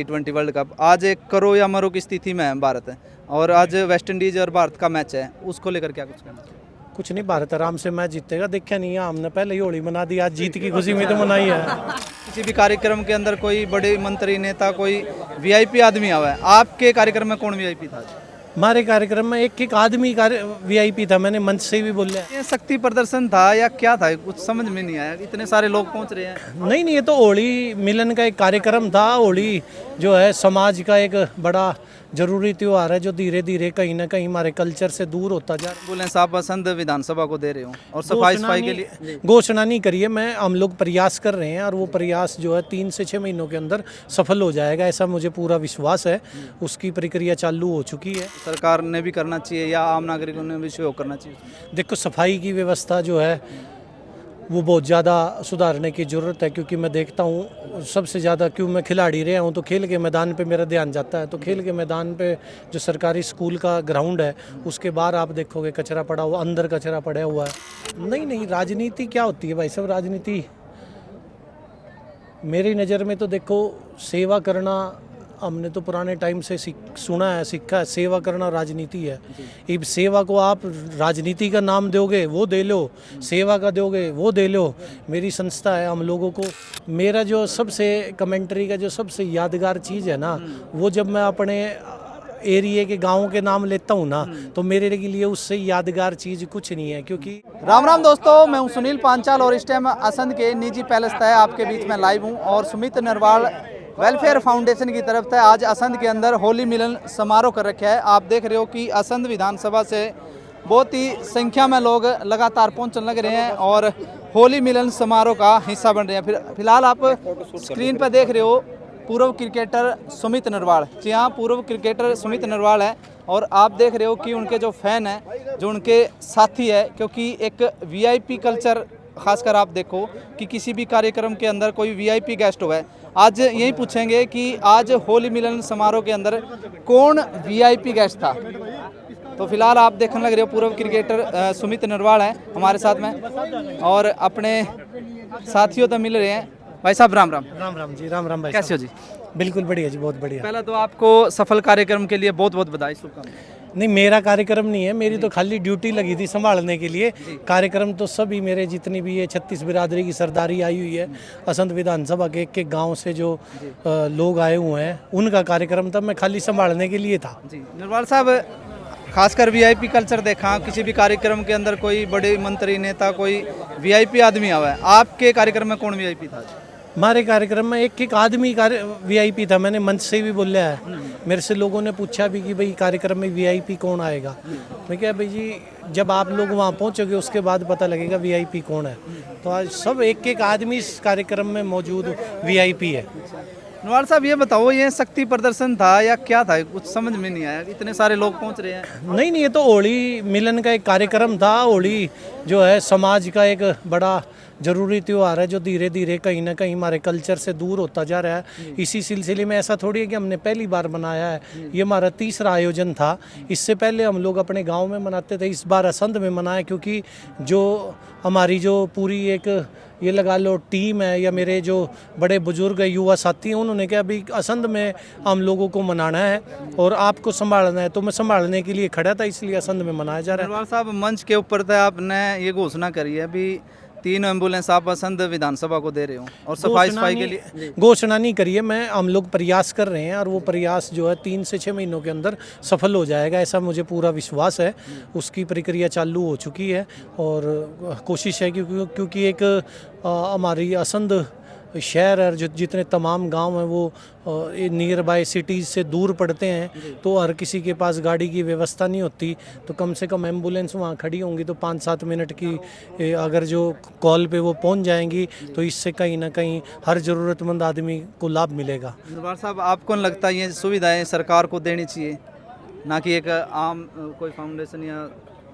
T20 world cup आज एक करो या मरो की स्थिति में है भारत है और आज वेस्ट इंडीज और भारत का मैच है, उसको लेकर क्या कुछ कहना? कुछ नहीं, भारत आराम से मैच जीतेगा। देखा नहीं है हमने, पहले ही होली मना दी, आज जीत की खुशी में तो मनाई है। किसी भी कार्यक्रम के अंदर कोई बड़े मंत्री नेता कोई वीआईपी आदमी आवा है, आपके कार्यक्रम में कौन वीआईपी था? हमारे कार्यक्रम में एक आदमी वीआईपी था, मैंने मंच से भी बोला। ये शक्ति प्रदर्शन था या क्या था, कुछ समझ में नहीं आया, इतने सारे लोग पहुंच रहे हैं। नहीं, ये तो होली मिलन का एक कार्यक्रम था। होली जो है समाज का एक बड़ा जरूरी त्योहार है जो धीरे धीरे कहीं ना कहीं हमारे कल्चर से दूर होता जा रहा है। बोले साहब असंध विधानसभा को दे रहे हो और सफाई के लिए घोषणा नहीं करी है, हम लोग प्रयास कर रहे हैं और वो प्रयास जो है 3 से 6 महीनों के अंदर सफल हो जाएगा, ऐसा मुझे पूरा विश्वास है। उसकी प्रक्रिया चालू हो चुकी है। सरकार ने भी करना चाहिए या आम नागरिकों ने भी सहयोग करना चाहिए? देखो, सफाई की व्यवस्था जो है वो बहुत ज़्यादा सुधारने की ज़रूरत है, क्योंकि मैं देखता हूँ सबसे ज़्यादा क्यों मैं खिलाड़ी रहा हूँ तो खेल के मैदान पे मेरा ध्यान जाता है। तो खेल के मैदान पे जो सरकारी स्कूल का ग्राउंड है उसके बाहर आप देखोगे कचरा पड़ा हुआ, अंदर कचरा पड़ा हुआ है। नहीं, राजनीति क्या होती है भाई साहब? राजनीति मेरी नज़र में तो देखो, सेवा करना हमने तो पुराने टाइम से सुना है, सीखा है, सेवा करना राजनीति है। इब सेवा को आप राजनीति का नाम दोगे वो दे लो, सेवा का दोगे वो दे लो। मेरी संस्था है, हम लोगों को मेरा जो सबसे कमेंट्री का जो सबसे यादगार चीज़ है ना, वो जब मैं अपने एरिया के गाँव के नाम लेता हूँ ना, तो मेरे के लिए उससे यादगार चीज़ कुछ नहीं है। क्योंकि राम राम दोस्तों, मैं हूं सुनील पांचाल और इस टाइम असंध के निजी पैलेस है आपके बीच में लाइव हूं और सुमित नरवाल वेलफेयर फाउंडेशन की तरफ से आज असंध के अंदर होली मिलन समारोह कर रखा है। आप देख रहे हो कि असंध विधानसभा से बहुत ही संख्या में लोग लगातार पहुंचने लग रहे हैं और होली मिलन समारोह का हिस्सा बन रहे हैं। फिलहाल आप स्क्रीन पर देख रहे हो पूर्व क्रिकेटर सुमित नरवाल। जी हाँ, पूर्व क्रिकेटर सुमित नरवाल है और आप देख रहे हो कि उनके जो फैन हैं, जो उनके साथी है, क्योंकि एक वीआईपी कल्चर खासकर आप देखो कि किसी भी कार्यक्रम के अंदर कोई वीआईपी गेस्ट हुआ है। आज यही पूछेंगे कि आज होली मिलन समारोह के अंदर कौन वीआईपी गेस्ट था। तो फिलहाल आप देखने लग रहे हो पूर्व क्रिकेटर सुमित नरवाल है हमारे साथ में और अपने साथियों तो मिल रहे हैं। भाई साहब राम राम। राम राम जी, राम राम भाई। कैसे हो जी? बिल्कुल बढ़िया जी, बहुत बढ़िया। पहला तो आपको सफल कार्यक्रम के लिए बहुत बहुत बधाई, शुभकामनाएं। नहीं, मेरा कार्यक्रम नहीं है, मेरी तो खाली ड्यूटी लगी थी संभालने के लिए। कार्यक्रम तो सभी मेरे जितनी भी ये 36 बिरादरी की सरदारी आई हुई है, असंध विधानसभा के एक गांव से जो लोग आए हुए हैं, उनका कार्यक्रम था, मैं खाली संभालने के लिए था। जी नरवाल साहब, खासकर वीआईपी कल्चर देखा, किसी भी कार्यक्रम के अंदर कोई बड़े मंत्री नेता कोई वीआईपी आदमी आवा है, आपके कार्यक्रम में कौन वीआईपी था? हमारे कार्यक्रम में एक आदमी वीआईपी था, मैंने मंच से भी बोला है। मेरे से लोगों ने पूछा भी कि भाई कार्यक्रम में वीआईपी कौन आएगा। मैं क्या भाई जी, जब आप लोग वहाँ पहुँचोगे उसके बाद पता लगेगा वीआईपी कौन है। तो आज सब एक आदमी इस कार्यक्रम में मौजूद वीआईपी है। नरवाल साहब ये बताओ, ये शक्ति प्रदर्शन था या क्या था, कुछ समझ में नहीं आया, इतने सारे लोग पहुँच रहे हैं। नहीं, ये तो होली मिलन का एक कार्यक्रम था। होली जो है समाज का एक बड़ा जरूरी त्योहार है जो धीरे धीरे कहीं ना कहीं हमारे कल्चर से दूर होता जा रहा है। इसी सिलसिले में ऐसा थोड़ी है कि हमने पहली बार मनाया है, ये हमारा तीसरा आयोजन था। इससे पहले हम लोग अपने गांव में मनाते थे, इस बार असंध में मनाया, क्योंकि जो हमारी जो पूरी एक ये लगा लो टीम है या मेरे जो बड़े बुजुर्ग युवा साथी हैं, उन्होंने कहा अभी असंध में हम लोगों को मनाना है और आपको संभालना है, तो मैं संभालने के लिए खड़ा था, इसलिए असंध में मनाया जा रहा है। नरवाल साहब, मंच के ऊपर था, आपने ये घोषणा करी है अभी 3 एम्बुलेंस आप असंध विधानसभा को दे रहे हो और सफाई के लिए घोषणा नहीं करी है, हम लोग प्रयास कर रहे हैं और वो प्रयास जो है 3 से 6 महीनों के अंदर सफल हो जाएगा, ऐसा मुझे पूरा विश्वास है। उसकी प्रक्रिया चालू हो चुकी है और कोशिश है क्योंकि एक हमारी असंध शहर और जितने तमाम गांव हैं वो नियर बाय सिटीज़ से दूर पड़ते हैं, तो हर किसी के पास गाड़ी की व्यवस्था नहीं होती। तो कम से कम एम्बुलेंस वहाँ खड़ी होंगी तो 5-7 मिनट की अगर जो कॉल पे वो पहुँच जाएंगी, तो इससे कहीं ना कहीं हर ज़रूरतमंद आदमी को लाभ मिलेगा। नरवाल साहब, आपको नहीं लगता ये सुविधाएं सरकार को देनी चाहिए, ना कि एक आम कोई फाउंडेशन या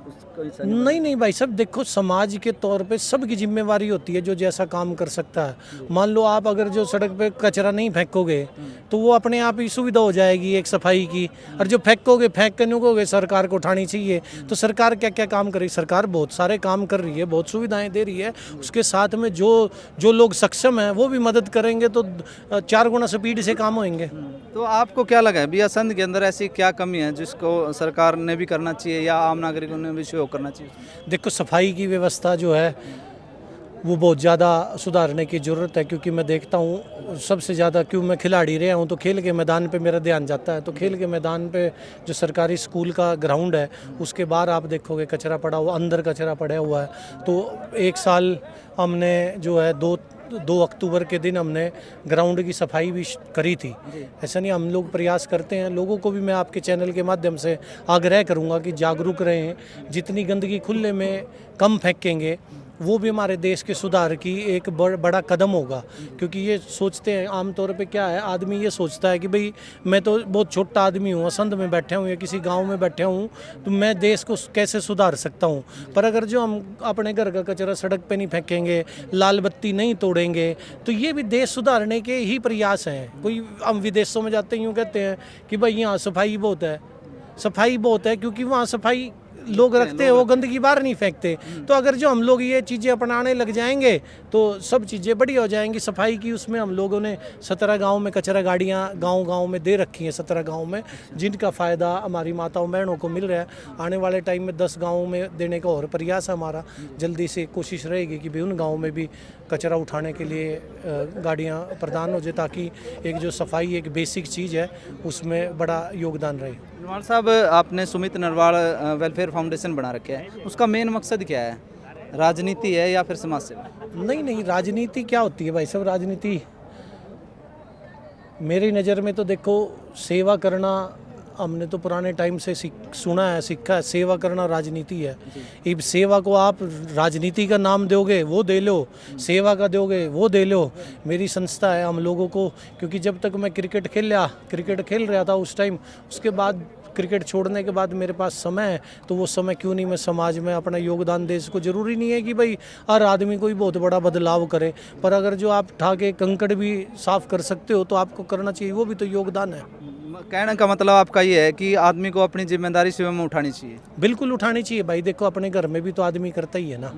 उसको हिस्सा नहीं नहीं भाई साहब, देखो समाज के तौर पे सबकी जिम्मेवारी होती है जो जैसा काम कर सकता है। मान लो आप अगर जो सड़क पे कचरा नहीं फेंकोगे तो वो अपने आप ही सुविधा हो जाएगी एक सफाई की, और जो फेंकोगे फेंक के नुकोगे सरकार को उठानी चाहिए। तो सरकार क्या क्या काम कर रही है? सरकार बहुत सारे काम कर रही है, बहुत सुविधाएं दे रही है। उसके साथ में जो जो लोग सक्षम हैं वो भी मदद करेंगे तो 4 गुना स्पीड से काम होंगे। तो आपको क्या लगा है भी असंध के अंदर ऐसी क्या कमी है जिसको सरकार ने भी करना चाहिए या आम नागरिकों ने भी सहयोग करना चाहिए? देखो सफाई की व्यवस्था जो है वो बहुत ज़्यादा सुधारने की ज़रूरत है, क्योंकि मैं देखता हूँ सबसे ज़्यादा, क्यों मैं खिलाड़ी रहा हूँ तो खेल के मैदान पे मेरा ध्यान जाता है। तो खेल के मैदान पे जो सरकारी स्कूल का ग्राउंड है उसके बाहर आप देखोगे कचरा पड़ा हुआ, अंदर कचरा पड़ा हुआ है। तो एक साल हमने जो है 2 अक्टूबर के दिन हमने ग्राउंड की सफाई भी करी थी। ऐसा नहीं, हम लोग प्रयास करते हैं। लोगों को भी मैं आपके चैनल के माध्यम से आग्रह करूंगा कि जागरूक रहें, जितनी गंदगी खुले में कम फेंकेंगे वो भी हमारे देश के सुधार की एक बड़ा कदम होगा। क्योंकि ये सोचते हैं आमतौर पे, क्या है, आदमी ये सोचता है कि भाई मैं तो बहुत छोटा आदमी हूँ, असंध में बैठे हूँ या किसी गांव में बैठे हूँ, तो मैं देश को कैसे सुधार सकता हूँ। पर अगर जो हम अपने घर का कचरा सड़क पे नहीं फेंकेंगे, लाल बत्ती नहीं तोड़ेंगे, तो ये भी देश सुधारने के ही प्रयास हैं। कोई हम विदेशों में जाते यूँ कहते हैं कि भाई यहाँ सफाई बहुत है, सफाई बहुत है, क्योंकि वहाँ सफाई लोग रखते हैं, वो गंदगी बाहर नहीं फेंकते। तो अगर जो हम लोग ये चीज़ें अपनाने लग जाएंगे तो सब चीज़ें बढ़िया हो जाएंगी। सफाई की उसमें हम लोगों ने 17 गांव में कचरा गाड़ियां गांव में दे रखी हैं, 17 गांव में, जिनका फ़ायदा हमारी माताओं बहनों को मिल रहा है। आने वाले टाइम में 10 गाँवों में देने का और प्रयास है हमारा। जल्दी से कोशिश रहेगी कि भाई उन गाँव में भी कचरा उठाने के लिए गाड़ियाँ प्रदान हो जाए, ताकि एक जो सफाई एक बेसिक चीज़ है उसमें बड़ा योगदान रहे। नरवाल साहब, आपने सुमित नरवाल वेलफेयर फाउंडेशन बना रखा है, उसका मेन मकसद क्या है? राजनीति है या फिर समाज सेवा? नहीं नहीं, राजनीति क्या होती है भाई साहब? राजनीति मेरी नज़र में तो देखो, सेवा करना हमने तो पुराने टाइम से सुना है, सीखा है, सेवा करना राजनीति है। इब सेवा को आप राजनीति का नाम दोगे वो दे लो, सेवा का दोगे वो दे लो। मेरी संस्था है, हम लोगों को, क्योंकि जब तक मैं क्रिकेट खेल रहा था उस टाइम, उसके बाद क्रिकेट छोड़ने के बाद मेरे पास समय है, तो वो समय क्यों नहीं मैं समाज में अपना योगदान दे सकूं। ज़रूरी नहीं है कि भाई हर आदमी कोई बहुत बड़ा बदलाव करे, पर अगर जो आप उठा के कंकड़ भी साफ़ कर सकते हो तो आपको करना चाहिए, वो भी तो योगदान है। कहने का मतलब आपका ये है कि आदमी को अपनी जिम्मेदारी स्वयं में उठानी चाहिए? बिल्कुल उठानी चाहिए भाई। देखो अपने घर में भी तो आदमी करता ही है ना,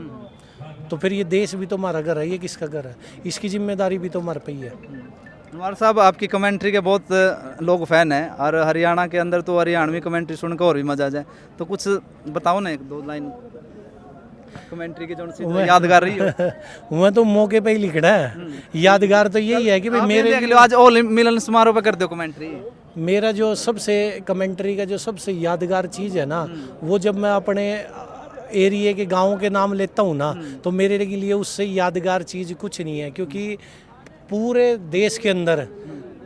तो फिर ये देश भी तो हमारा घर है, ये किसका घर है? इसकी जिम्मेदारी भी तो हमारे पे ही है। नरवाल साहब, आपकी कमेंट्री के बहुत लोग फैन हैं, और हरियाणा के अंदर तो हरियाणवी कमेंट्री सुनकर और भी मजा आ जाए। तो कुछ बताओ ना, 1-2 लाइन कमेंट्री की जो यादगार रही हो। मैं तो मौके पे ही लिखना है, यादगार तो यही है कि भाई मेरे आज ओल मिलन समारोह पे कर दो कमेंट्री। मेरा जो सबसे कमेंट्री का जो सबसे यादगार चीज़ है ना, वो जब मैं अपने एरिया के गाँव के नाम लेता हूँ ना, तो मेरे लिए उससे यादगार चीज़ कुछ नहीं है। क्योंकि पूरे देश के अंदर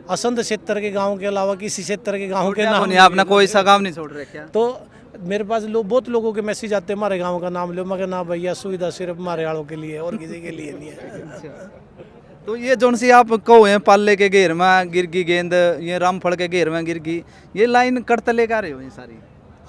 असंध क्षेत्र के गांव के अलावा किसी क्षेत्र के गांव के नाम नहीं, आपने कोई सा गाँव नहीं छोड़ रखा? तो मेरे पास बहुत लोगों के मैसेज आते हैं, हमारे गांव का नाम लो, मगर ना भैया, सुविधा सिर्फ हमारे वालों के लिए और किसी के लिए नहीं है। तो ये जोन सी आप कहो हैं, पाले के घेर में गिर गई गेंद, ये रामफल के घेर में गिर गई, ये लाइन करते लेकर आ रहे हो ये सारी?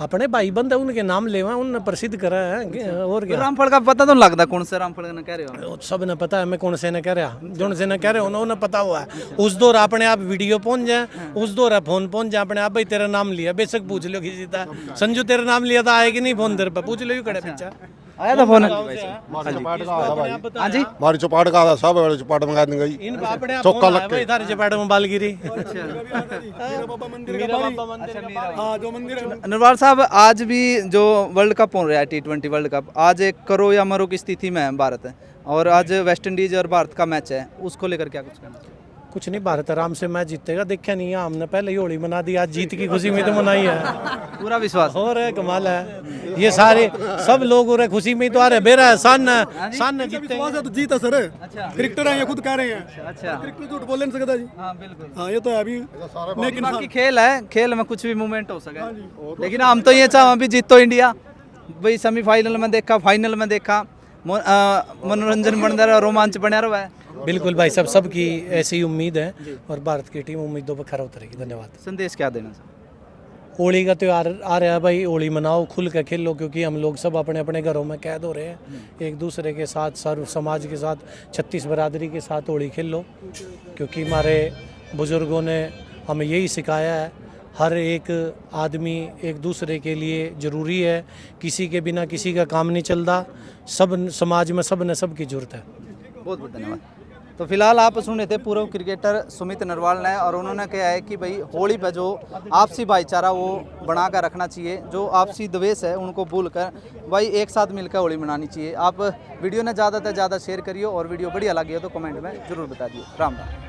अपने भाई बंद है, उनके नाम लेवा, उनने प्रसिद्ध करा है, और क्या। रामफल का पता तो लगता कौन से रामफल का कह रहे हो? सब ने पता है, मैं कौन से ने कह रहा, जोन से ने कह रहे हो उन्होंने पता हुआ है। उस दौर अपने आप वीडियो पहुंच जाए, उस दौर फोन पहुंच जाए अपने आप, भाई तेरा नाम लिया, बेशक पूछ लो किसी था, संजू तेरा नाम लिया था, आएगी नहीं फोन तेरे पर, पूछ लो, खड़े पीछे आया था फोन। हाँ जी, हमारी चौपाट का आधा सब वाले चौपाट मंगा देंगे जी। इन अपने आप चौका फोन लग आया, भाई थारे चपाट में बालगिरी। नरवाल साहब, आज भी जो वर्ल्ड कप हो रहा है, T20 वर्ल्ड कप, आज एक करो या मरो की स्थिति में है भारत, और आज वेस्ट इंडीज और भारत का मैच है, उसको लेकर क्या कुछ कहना? कुछ नहीं, भारत आराम से मैच जीतेगा, देखा नहीं है हमने, पहले ही होली मना दी, आज जीत की खुशी में तो मनाई है, पूरा विश्वास और है, कमाल है। ये सारे सब लोग हो रहे खुशी में तो आ रहे, बेरा है सान जीते तो जीता सर। क्रिकेटर हैं, ये खुद कह रहे हैं। अच्छा, क्रिकेट झूठ बोल नहीं सकता जी। हाँ बिल्कुल, हाँ ये तो है अभी, लेकिन बाकी खेल है, खेल में कुछ भी मूवमेंट हो सके, लेकिन हम तो ये चाह भी जीतो इंडिया। भाई सेमीफाइनल में देखा, फाइनल में देखा, मनोरंजन बन रहा है, रोमांच बना रहा है। बिल्कुल भाई साहब, सबकी ऐसी उम्मीद है, और भारत की टीम उम्मीदों पर खरा उतरेगी। धन्यवाद। संदेश क्या देना सर? होली का त्यौहार आ रहा है भाई, होली मनाओ, खुल के खेलो, क्योंकि हम लोग सब अपने अपने घरों में कैद हो रहे हैं। एक दूसरे के साथ, सर्व समाज के साथ, 36 बरादरी के साथ होली खेलो, क्योंकि हमारे बुज़ुर्गों ने हमें यही सिखाया है, हर एक आदमी एक दूसरे के लिए ज़रूरी है, किसी के बिना किसी का काम नहीं चलता, सब समाज में सब न सब की ज़रूरत है। बहुत बहुत धन्यवाद। तो फिलहाल आप सुने थे पूर्व क्रिकेटर सुमित नरवाल ने, और उन्होंने कहा है कि भाई होली पे जो आपसी भाईचारा वो बना कर रखना चाहिए, जो आपसी द्वेष है उनको भूल कर भाई एक साथ मिलकर होली मनानी चाहिए। आप वीडियो ने ज़्यादा से ज़्यादा शेयर करिए, और वीडियो बढ़िया लगी हो तो कमेंट में ज़रूर बता दिए। राम राम।